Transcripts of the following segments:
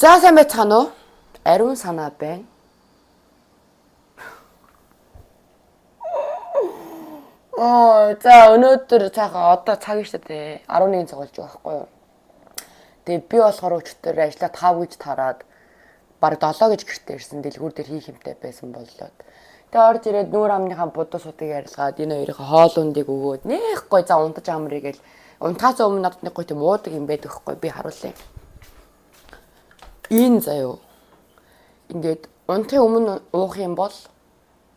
За сайн байцгаана уу? Ариун санаа байна. За өнөөдөр цаахан одоо цаг шүү дээ. 11 цаг болж байгаа байхгүй юу? Тэгээ би болохоор өчтөр ажилла 5 гэж тараад баг 7 гэж гэртээ ирсэн. Дэлгүүр дээр хийх юмтай байсан боллоо. Тэгээ орж ирээд нүүр амныхаа будуу суудыг ярилцгаад энэ хоёрын хоол ундыг өгөөд нэх гой за унтаж амрыг гэл унтахаас өмнө надад нэг гой тийм уудаг юм байдаг байхгүй би харуулъя. Энэ заяо. Ингээд унтахын өмнө уух юм бол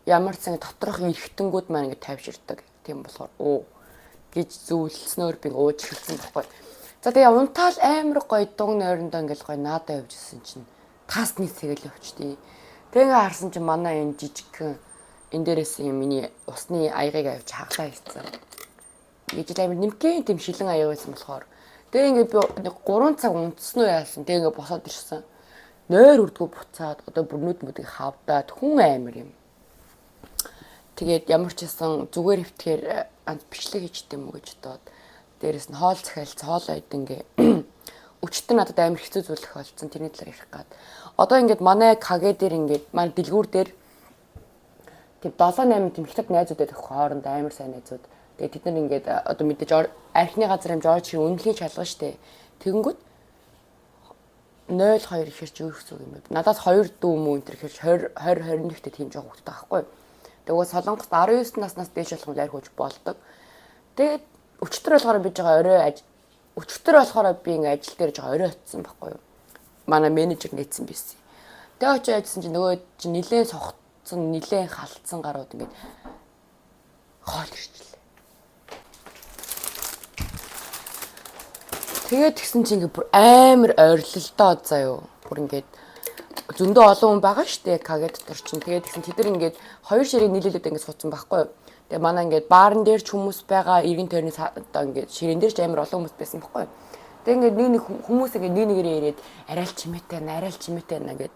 ямар ч сан доторх эргэтэнгүүд маань ингэ тайвширдаг. Тийм болохоор гэж зүйлснөөр би ууж хэлсэн байхгүй. За тэгээ унтаал амар гоё дуг нойрондоо ингээл гоё наадаа явжсэн чинь тасны цэгэл явчтий. Тэгээ харсан чинь манай энэ жижигхэн энэ дээрээс юм миний усны аягыг авч хаглаа хийсэн. Ижил амар нимкэн тийм шилэн аяг байсан болохоор тэгээ ингээ би нэг 3 цаг унтсан уу яасан. Тэгээ ингээ босоод ирсэн. Нойр үрдгүү буцаад одоо бүр нүд мүдгийг хавдаад хүн амар юм. Тэгээд ямар ч гэсэн зүгээр хөвтгээр бичлэг хийчтэй юм уу гэж бодоод дээрэс нь хоол захиалц хоолоо идэнгээ өчтөр надад амар хэцүү зүйл их болсон тэрний талаар ярих гад. Одоо ингээд манай КГ дээр ингээд манай дэлгүүр дээр тийм 7-8 тийм хятад найзуудад их хооронд амар сайн найзууд. Тэгээд тэд нар ингээд одоо мэдээж архины газар юм жоо чи үнэлгээ шалгана штэ. Тэгэнгүүт 0-2 ихэрч юу гэсэн юм бэ? Надаас 2 дүү мүү энэ ихэрч 20-21-т тийм жоох хөвгтэй байхгүй. Тэгээ Солонгост 19 наснаас дээш болгон лайр хууж болдог. Тэгээд өчтөр болохоор би жоо орой өчтөр болохоор би ингээ ажил дээр жоо орой очсон байхгүй юу? Манай менежер нээсэн байсан. Тэгээ очиж ажилласан чинь нөгөө чинь нилээн сохцсон, нилээн халтсан гарууд ингээ хоол ирчихлээ. Тэгээд тэгсэн чинь ингээ бүр амар ойрлолтоо заяо. Бүр ингээд зөндөө олон хүн байгаа штэ КГ дотор чинь. Тэгээд тэгсэн тэд нар ингээд 2 ширээ нийлүүлээд ингээд суудсан байхгүй юу. Тэгээ манай ингээд баарн дээр ч хүмүүс байгаа, иргэн тойрны одоо ингээд ширээн дээр ч амар олон хүмүүс байсан байхгүй юу. Тэгээ ингээд нэг хүмүүс ингээд нэг нэгээрээ ирээд арай л чимээтэй наа гэд.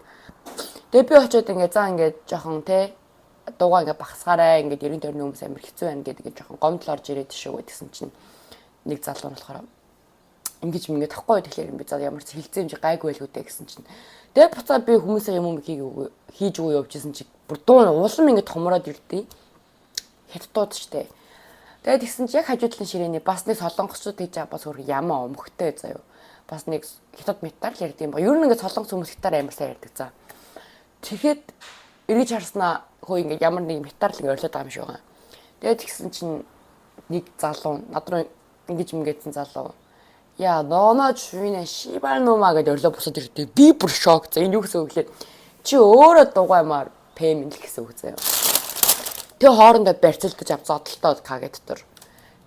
Тэгээ би очиод ингээд заа ингээд жоохон те дуугаа ингээд багсгаарай ингээд иргэн тойрны хүмүүс амар хэцүү байна гэдэг жоохон гомдол орж ирээд тишээ гэдгсэн чинь нэг залуу нь болохоор ингэж мингээд тахгүй тэгэхээр би за ямар ч хилцээ хэмжээ гайгүй байлгүйдэ гэсэн чинь тэгээ буцаад би хүмүүсээ юм хийж өгөө явжсэн чи бүр дуу улам ингэж томроод ирдээ хятадууд штэ тэгээ тэгсэн чи яг хажуудлын ширээний бас нэг солонгосчууд гэж бас өөр ямаа өмхтэй заяо бас нэг хятад метар л ярьд юм ба ер нь ингэ солонгос хүмүүс хятаар амар сайн ярьдаг за тэгэхэд эргэж харснаа хөө ингэ ямар нэг метар л ингэ орилоод байгаа юм шиг байгаа тэгээ тэгсэн чинь нэг залуу надруу ингэж мингээдсэн залуу яа ноноо чүнэ шибал нумаа гэж өрлөө босоод ирдээ би бүр шок. За энэ юу гэсэн үг лээ. Чи өөрөө дугаймаар пэймент л гэсэн үг заяа. Тэгээ хоорондоо барьцалдаж ав зодтолтоо КГ дотор.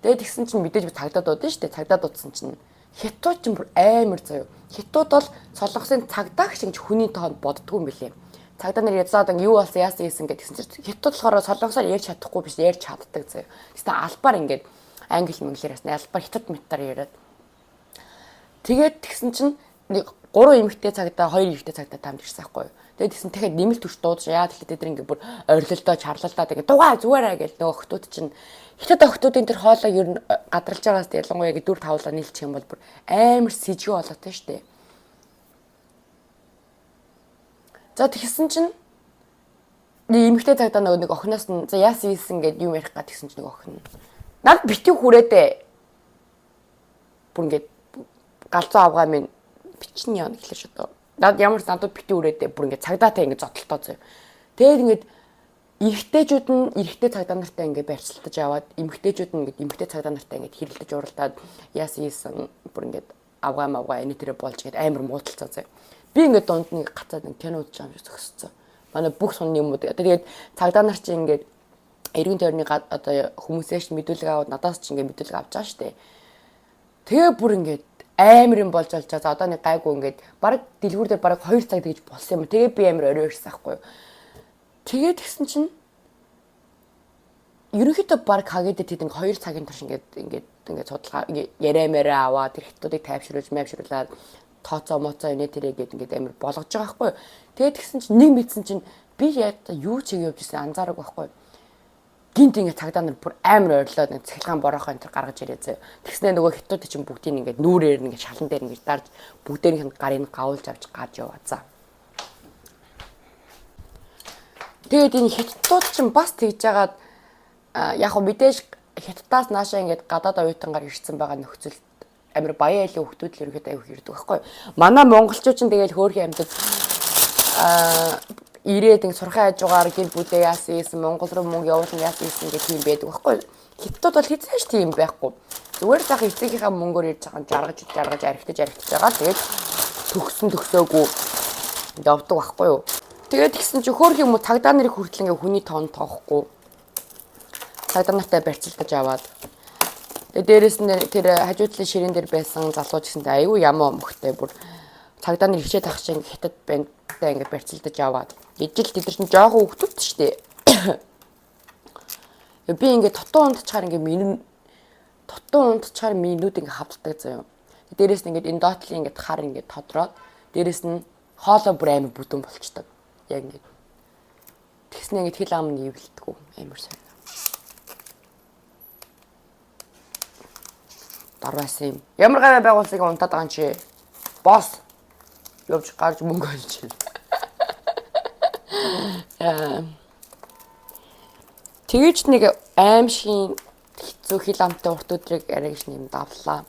Тэгээ тэгсэн чинь мэдээж би цагдаад дуудсан шүү дээ. Цагдаад дуудсан чинь хятад ч бүр амар заяа. Хятад бол солонгосын цагдаа шиг хүний тоонд боддгоо юм билээ. Цагдаа нар язаад юу болсон яасан гэсэн гэдгсэн чинь хятад болохоор солонгосоор ярьж чадахгүй биш ярьж чаддаг заяа. Тэгсэн албаар ингээд англи мэнглэр ясна албаар хятад метар яриад тэгээд тэгсэн чинь нэг 3 эмэгтэй цагдаа 2 эмэгтэй цагдаа таамд ирсэн байхгүй юу. Тэгээд тэгсэн дахиад нэмэлт хүч дуудаж яа тэгэхээр тэд ингээ бүр орилолдоо чарлалдаа тэгээ дугаа зүгээрээ гэж нөгөө охтууд чинь хятад охтуудын тэр хоолой ер нь гадралж байгаас ялангуяа ингээ 4 5 нийлчих юм бол бүр амар сэжиг болоотой штэ. За тэгсэн чинь нэг эмэгтэй цагдаа нөгөө нэг охиноос нь за яасан ийсэн гэд юм ярих гад тэгсэн чинь нөгөө охин над битүү хүрээдээ бүр ингээ галзуу авгаа минь бичний яа гэхлээр шодоо. Над ямар ч надад битүү үрээдээ бүр ингэ цагдаатай ингэ зодтолтоо зөө. Тэгээд ингэ эрэгтэйчүүд нь эрэгтэй цагдаа нартай ингэ барьцалтаж аваад эмэгтэйчүүд нь ингэ эмэгтэй цагдаа нартай ингэ хэрэлдэж уралдаад яасан бүр ингэ авгаа энэ төрөө болж гээд амар муудалцаа зөө. Би ингэ дунд нэг гацаад нэг кино үзэж байгаа юм шиг зөкссөн. Манай бүх сунны юмуд. Тэгээд цагдаа нар чинь ингэ эргэн тойрны одоо хүмүүсээс мэдүүлэг аваад надаас ч ингэ мэдүүлэг авч байгаа штэ. Тэгээ бүр ингэ амар юм болж олж байгаа. Одоо нэг гайгүй ингээд баг дэлгүүр дээр баг 2 цаг тэгж болсон юм. Тэгээ би амар орой ирсэн аахгүй юу. Тэгээд тэгсэн чинь ерөнхийдөө баг хагээд тэд ингээ 2 цагийн турш ингээд судалгаа яриамаараа аваад тэр хятадыг тайвшруулаад тооцоо моцоо инээ тэрэ гээд ингээд амар болгож байгаа аахгүй юу. Тэгээд тэгсэн чинь нэг мэдсэн чинь би яа юу ч хийж явж ирсэн анзаараг байхгүй юу. гинт ингээд цагдаа нар бүр амар ойрлоод нэг цахилгаан борохоо энэ гаргаж ирээ зөө. Тэгснэ нөгөө хятадууд чинь бүгдийг ингээд нүүрээр ингээд шалан дээр ингээд дарж бүгдээрийнх нь гарыг гавуулж авч гаж яваа за. Тэгээд энэ хятадууд чинь бас тэгж жагаад яг хөө мэдээж хятадаас наашаа ингээд гадаад оюутангаар ирсэн байгаа нөхцөл амар баяа айлын хүмүүсд л ерөөхдөө аяг ирдэг байхгүй. Манай монголчууд чинь тэгээд хөөрхөн амьтад ирээд ингэ сурхай хажуугаар гэр бүлээ яасан ийсэн Монгол руу мөнгө явуулсан яасан ийсэн гэх юм байдаг байхгүй. Хятадууд бол хэзээш тийм байхгүй. Зүгээр л зах эцэгийнхээ мөнгөөр ирж байгаа жаргаж архитаж байгаа. Тэгээд төгсөөгүй явдаг байхгүй юу. Тэгээд тэгсэн чи хөөрхөн юм уу цагдаа нарыг хүртэл ингээ хүний тоон тоохгүй. Цагдаа нартай барьцалдаж аваад. Тэгээд дээрэс нь тэр хажуудлын ширээн дээр байсан залууч гэсэнтэй аюу ямаа өмхтэй бүр цагдаа нар хичээд ах шиг хятад бандтай ингээ барьцалдаж аваад. Ижил тэд нар чинь жоохон хөвгтүүд шүү дээ. Би ингээ тотон унтчихаар ингээ минут ингээ хавддаг заяа. Дээрээс нь ингээ энэ доотлын ингээ хар ингээ тодроод дээрээс нь хоолой бүр амар бүдүүн болчдөг. Яг ингээ. Тэгснэ ингээ тэл ам нь ивэлдэггүй амар сайн. Дарвас юм. Ямар гавь байгууллагыг унтаад байгаа юм чи? Босс. Явж гарч мөнгө олж. Тэгэж нэг аимшиг хэцүү хил амтай урт өдрийг арайгч нэм давлаа.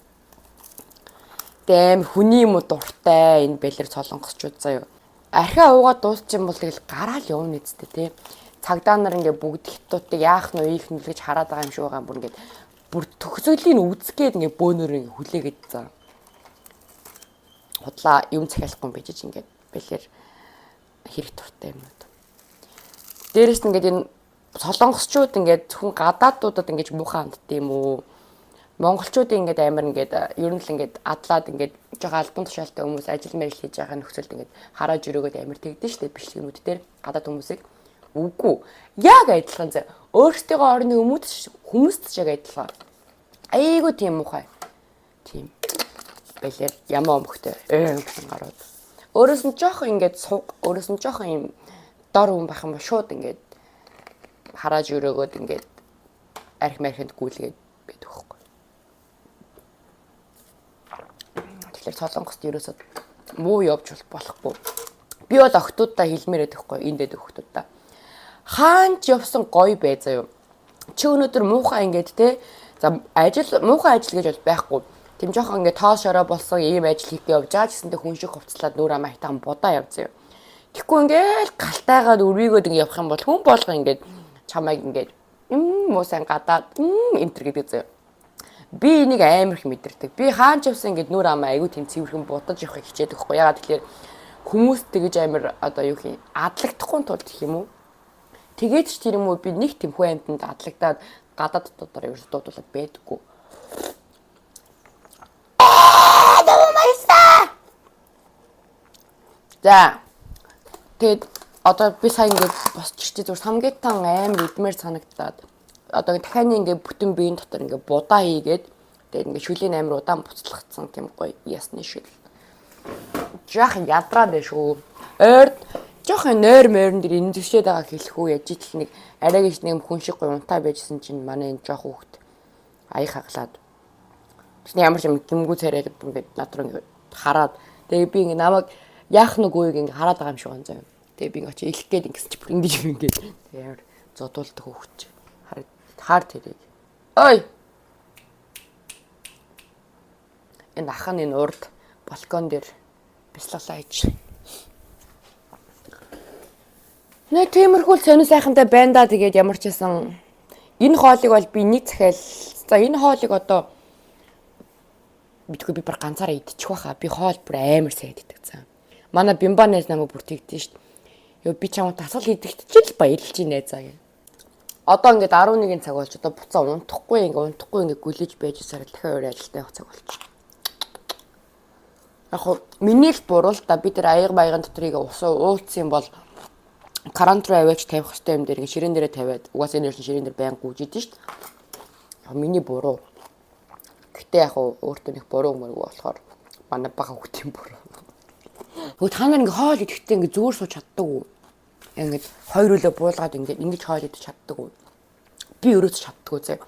Дэм хүний юм уу дуртай энэ бэлэр солонгосчууд заяа. Архиа уугаад дуусчих юм бол тэгэл гараал явна нэстэ тий. Цагдаа нар ингээ бүгд хятадуудыг яах нь ийх нь л гэж хараад байгаа юм шиг байгаа бүр ингээ бүр төгсөлийн үзгээд ингээ бөөнөр ингээ хүлээгээд заа. Худлаа юм захиалахгүй байж ингээ бэлэр хэрэг туртай юм уу. Дээрээс нь ингээд энэ солонгосчууд ингээд зөвхөн гадаадуудад ингээд муухай ханддаг юм уу? Монголчуудын ингээд амар ингээд ер нь л ингээд адлаад ингээд жоохон албан тушаалтай хүмүүс ажил мэргэжил хийж байгаа нөхцөлд ингээд хараад өрөөгөөд амар тэгдэж штэ бичлэгнүүд дээр гадаад хүмүүсийг үгүй. Яг адилхан зэ. Өөрсдийнхөө орны хүмүүст ч яг адилхан. Айгуу тийм муухай. Тийм. Бэлэр ямаа өмхтэй. Гэсэн гарууд. Өөрөөс нь жоохон ингээд суг, өөрөөс нь жоохон юм дор хүн байх юм ба шууд ингээд харааж өрөөгөөд ингээд арх мархинд гүйлгээд байдаг хөхгүй. Тэгэхээр солонгост ерөөсөө муу явж болохгүй. Би бол охтуудаа хэлмээр байдаг хөхгүй энд дэд охтуудаа. Хаан ч явсан гоё бай заяа. Чи өнөөдөр муухай ингээд те за муухай ажил гэж бол байхгүй. Тэм жоохон ингээд тоос шороо болсон ийм ажил хийх явж байгаа гэсэнтэй хүн шиг хувцлаад нүүр амаа хитаан будаа явж заяа. Тэгэхгүй ингээл галтайгаад өрвийгөөд ингэ явах юм бол хүн болго ингээд чамайг ингээд муусан гадаад энтер гэдэг заяа. Би энийг амар их мэдэрдэг. Би хаанч явсан ингээд нүүр амаа айгу тийм цэвэрхэн будаж явахыг хичээдэг байхгүй. Ягаад тэгэхээр хүмүүс тэгэж амар одоо юу хий адлагдахгүй тулд гэх юм уу? Тэгээд ч тэр юм уу би нэг тийм хүн амьтанд адлагдаад гадаад дотор ерөөс дуудуулаад байдаггүй. За. Тэгээд одоо би сайн ингээд босч чи зүгээр самгитан амар идмээр санагдаад одоо дахианы ингээд бүтэн биеийн дотор ингээд будаа хийгээд тэгээд ингээд шүлийн амар удаан буцлагдсан тийм гоё ясны шүл. Жах ядраад байна шүү. Ойрд жоохон нойр мойрон дэр энэ төшөөд байгаа хэлэхүү яж итл нэг арай гэж нэг хүн шиг гоё унтаа байжсэн чинь манай энэ жоох хүүхд аяг хаглаад. Тэсний ямар ч юм гимгүү царайд ингээд надруу ингээд хараад тэгээд би ингээд намайг яах нүгүйг ингээд хараад байгаа юм шиг байна заа. Тэгээ би очиж илэх гээд ингэсэн чи бүр ингэж ингээд ямар зодуулдаг хөвч. Хаар тэрийг. Ой. Энэ ахын энэ урд балкон дээр бяцлалаа хийж. Нэ тиймэрхүүл сонир сайхантай байна да тэгээд ямар ч байсан энэ хоолыг бол би нэг захиал. За энэ хоолыг одоо бидгүй би бүр ганцаараа идчих واخа. Би хоол бүр амар сайн иддэг цаа. Манай бимбанаас намайг бүр тэгдэж шít. Ёо би чамд тасгал хийдэгт ч л баярлж байна заа гэ. Одоо ингээд 11-ийн цаг болж одоо буцаа унтахгүй ингээд гүлэж байж сарал дахиад өөр ажилдаа явах цаг болж. Яг хоо миний л буруу л да би тэр аяга баяган дотрыг уулцсан бол карант руу аваач тавих хэрэгтэй юм дээр ширээн дээрээ тавиад угаасаа энэ ширээн дээр байн гүйж идэв шít. Миний буруу. Гэтэ яг өөртөө нэг буруу мөрөг болохоор манай бага хүүхдийн буруу. Хөө та нар ингээ хоол идэхдээ ингээ зөөр сууж чаддаг уу? Ингээд хоёр үлээ буулгаад ингэж хоол идэж чаддаг уу? би өрөөс чаддгүй зэ.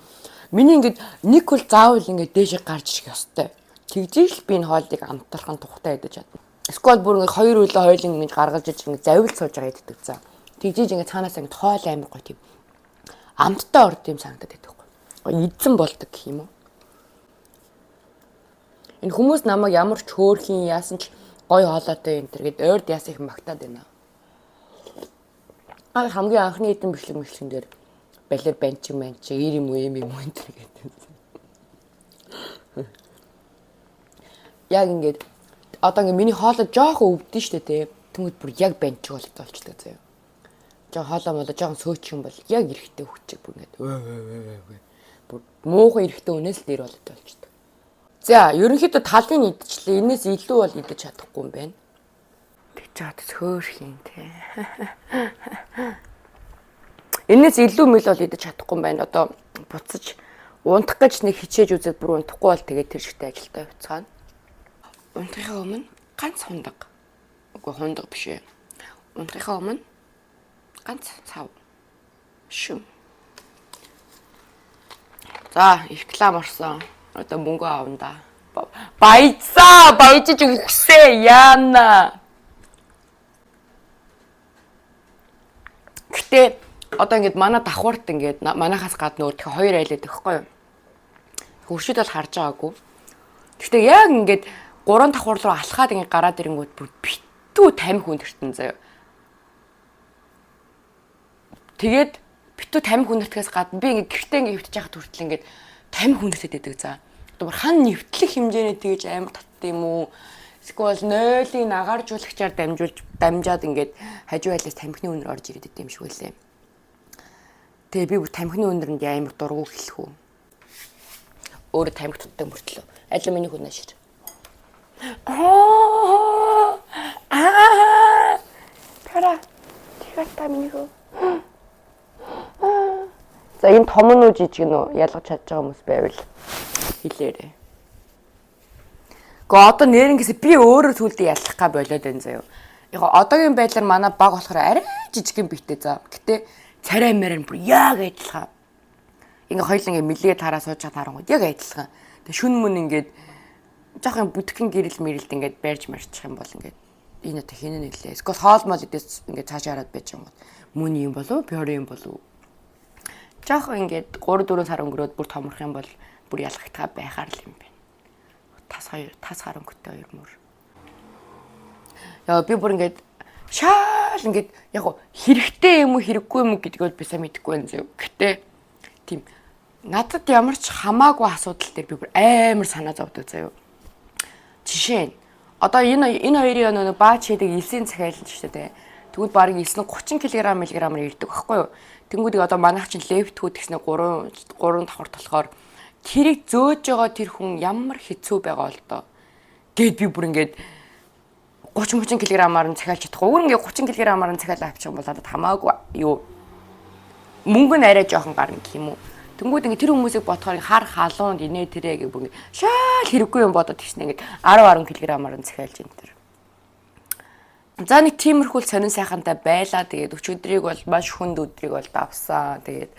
Миний ингээд нэг хөл заавал ингээд дээшээ гарч ирэх ёстой. Тэгжиж л би энэ хоолыг амтархан тухтай идэж чадна. Эсвэл бүр ингээд хоёр үлээ хойлон ингэж гаргалж иж ингээд завил сууж байгаа иддэг за. Тэгжиж ингээд цаанаас ингээд хоол амар гоё тийм амттай орд юм санагдаад байдаг байхгүй. Эзэн болдог гэх юм уу? Энэ хүмүүс намайг ямар ч хөөрхийн яасан ч гоё хоолойтой энэ төр гэд ойрд яас их магтаад байна. Хамгийн анхны эдэн бичлэгэн дээр балер банч ир юм уу энэ төр гэдэг. Яг ингээд одоо ингээд миний хоолой жоохон өвдөн штэ тий. Тэнгүүд бүр яг банч болчихдог заяа. Жоо хоолой мол жоохон сөөчих юм бол яг эрэхтэй хүчиг бүр ингээд бүр муухай эрэхтэй үнээс л нэр болчихдог. За, ерөнхийдөө талын идчихлээ. Энээс илүү бол идэж чадахгүй юм байна. Тэгж чад сөөрх юм тий. Энээс илүү мэл бол идэж чадахгүй юм байна. Одоо буцаж унтах гэж нэг хичээж үзээд бүр унтахгүй бол тэгээд тэр шигтэй ажилдаа явцгаана. Унтахын өмнө ганц хундаг. Үгүй хундаг биш ээ. Унтахын өмнө ганц цав. Шүм. За, их реклам орсон. Одоо мөнгө аавна да. Баяцаа, баяжиж өгсөө яана. Гэтэ одоо ингээд манай давхарт ингээд манайхаас гадна өөр тэгэхээр хоёр айлаад байхгүй юу? Хөршид бол харж байгаагүй. Гэтэ яг ингээд гурван давхар руу алхаад ингээд гараад ирэнгүүт бүр битүү тамхи хүндэртэн заяа. Тэгээд битүү тамхи хүндэртгээс гадна би ингээд гэртээ ингээд хөвтөж яхад хүртэл ингээд тамхи хүндэртэд байдаг за. Одоо хан нэвтлэх хэмжээний тэгж амар татдаг юм уу? Эсвэл нойлыг нагааржуулагчаар дамжаад ингээд хажуу хайлаас тамхины үнэр орж ирээд идэм шиг байлээ. Тэгээ би бүр тамхины үнэрэнд амар дургу хэлэх үү. Өөрөө тамхи татдаг мөртлөө. Аль миний хүн ашир. Тара. Тэгата миний хүн. За энэ том нь үү жижиг нь үү ялгаж чадж байгаа хүмүүс байвал хэлээрэй. Гэхдээ одоо нэрнгэс би өөрөө сүлдээ ялах га болоод байна заяа. Яг одоогийн байдлаар манай баг болохоор арай жижигэн битээ за. Гэтэ царай мэрэн бүр яг адилхан. Ингээ хоёул ингээ мэлгээ тараа сууж харангууд яг адилхан. Тэг шүн мөн ингээд жоохон бүтгэн гэрэл мэрэлд ингээд байрж марчих юм бол ингээд энэ одоо хинэ нэлээ. Эсвэл хоол мол идэс ингээд цаашаа хараад байж юм бол мөн юм болов пёр юм болов. Жоохон ингээд 3 4 сар өнгөрөөд бүр томрох юм бол бүр ялгахтаа байхаар л юм байна. Тас харанхуйтай хоёр мөр. Яа би бүр ингээд шаал ингээд яг хэрэгтэй юм уу хэрэггүй юм уу гэдгийг би сайн мэдэхгүй байна зөө. Гэтэ тийм надад ямар ч хамаагүй асуудал дээр би бүр амар санаа зовдөг заяа. Жишээ нь одоо энэ хоёрын нэг баач хийдэг 9-ийн захиалж шүү дээ. Тэгвэл баг 9 нь 30 кг-аар ирдэг байхгүй юу? Тэнгүүдийг одоо манайх чинь лефтгүүд гэснээр 3 давхар болохоор тэрийг зөөж байгаа тэр хүн ямар хэцүү байгаа л доо. Гэт би бүр ингээд 30 кг-аар нь захиалж чадахгүй. Өөр ингээд 30 кг-аар нь захиалаа авчих юм бол надад хамаагүй юу. Мөнгө нь арай жоохон гарна гэх юм уу. Тэнгүүд ингээд тэр хүмүүсийг бодохоор хар халуунд инээ тэрэ гэх бүр ингээд шаал хэрэггүй юм бодоод тэгснэ ингээд 10 кг-аар нь захиалж энэ тэр. За нэг тиймэрхүүл сонин сайхантай байлаа. Тэгээд өчигдрийг бол маш хүнд өдрийг бол давсан. Тэгээд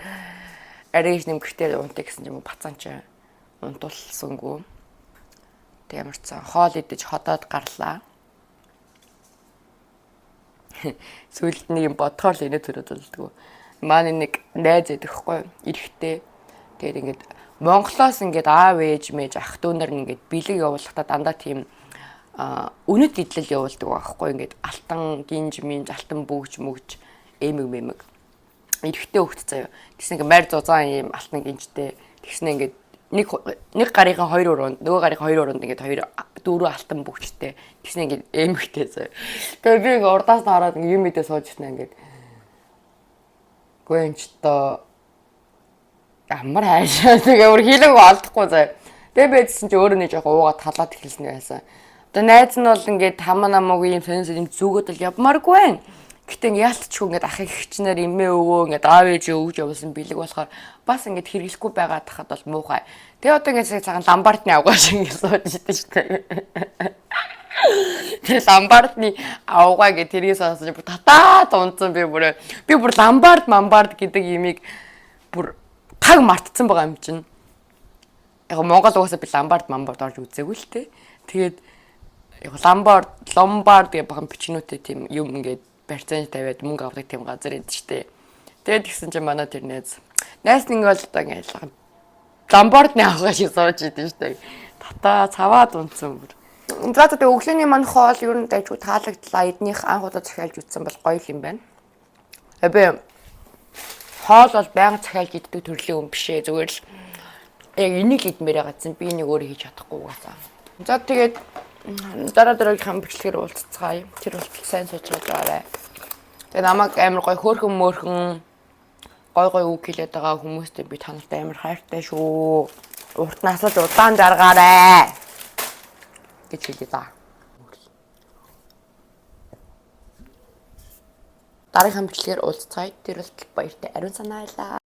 арайж нэмгэртэй унтаа гэсэн юм бацаан чи унтуулсангүй. Тэг ямар ч цаа хоол идэж ходоод гарлаа. Сүүлд нэг юм бодхоор л инээ төрөд болдгоо. Маань нэг найз идэхгүй эрэхтэй. Тэгээд ингээд Монголоос ингээд аав ээж мэж ах дүүнэр ингээд бэлэг явуулахдаа дандаа тийм үнэт идэл явуулдаг байхгүй ингээд алтан гинж минж алтан бөгж мөгж эмэг эрэхтэй хөвгт заяа. Тэгснэ ингээд майр зузаан юм алтан гинжтэй. Тэгснэ ингээд нэг гарынхаа 2 уруунд нөгөө гарынхаа 2 уруунд ингээд 4 алтан бөгжтэй. Тэгснэ ингээд эмэгтэй заяа. Тэгээ би ингээд урдаас нь хараад юм мэдээ сууж ирсэн ингээд гүнчтоо ямар хайшаа тэгээ өөр хилэг олдохгүй заяа. Тэгээ байдсан чи өөрөө нэг жоохон уугаад талаад эхэлсэн байсан. Одоо найз нь бол ингээд хамаа намаагүй юм сонирс юм зүгөөд л явмааргүй байна. Гэтэ ингээд яалтчгүй ингээд ах ихчнэр эмээ өвөө ингээд аав ээж өвж явуулсан бэлэг болохоор бас ингээд хэрэглэхгүй байгаа тахад бол муухай. Тэгээ одоо ингээд цагаан ламбардны авгаа шиг ингээд сууж идэв шүү дээ. Тэгээ ламбардны авгаа гэж тэргээс сонсож бүр татаад унтсан би бүр ламбард гэдэг имийг бүр таг мартцсан байгаа юм чинь. Яг Монгол угаасаа би ламбард орж үзээгүй л те. Тэгээд яг ломбард гэх бахан бичнүүтэй тийм юм ингээд барьцаанд тавиад мөнгө авдаг тийм газар эд штэ. Тэгээд гисэн чинь манай тэр найз нэг бол одоо ингээд ламбардны авах шиг сууж идэв штэ. Тата цаваад унтсан бүр. За тэгээд өглөөний маань хоол ер нь дайггүй таалагдлаа. Эднийх анх удаа захиалж үзсэн бол гоё юм байна. Би хоол бол байнга захиалж иддэг төрлийн хүн биш ээ. Зүгээр л яг энийг идмээр байгаа би энийг өөрөө хийж чадахгүй угаасаа. За тэгээд дараагийнхаа бичлэгээр уулзцгаая. Тэр бол сайн сууж байгаарай. Тэгээд намайг амар гоё хөөрхөн мөөрхөн гой үг хэлээд байгаа хүмүүстэй би танарт амар хайртай шүү. Уртнаас л удаан жаргаарай гэж хэлээ за. Дараагийнхаа бичлэгээр уулзцгаая. Тэр бол баяртай ариун санаа байлаа.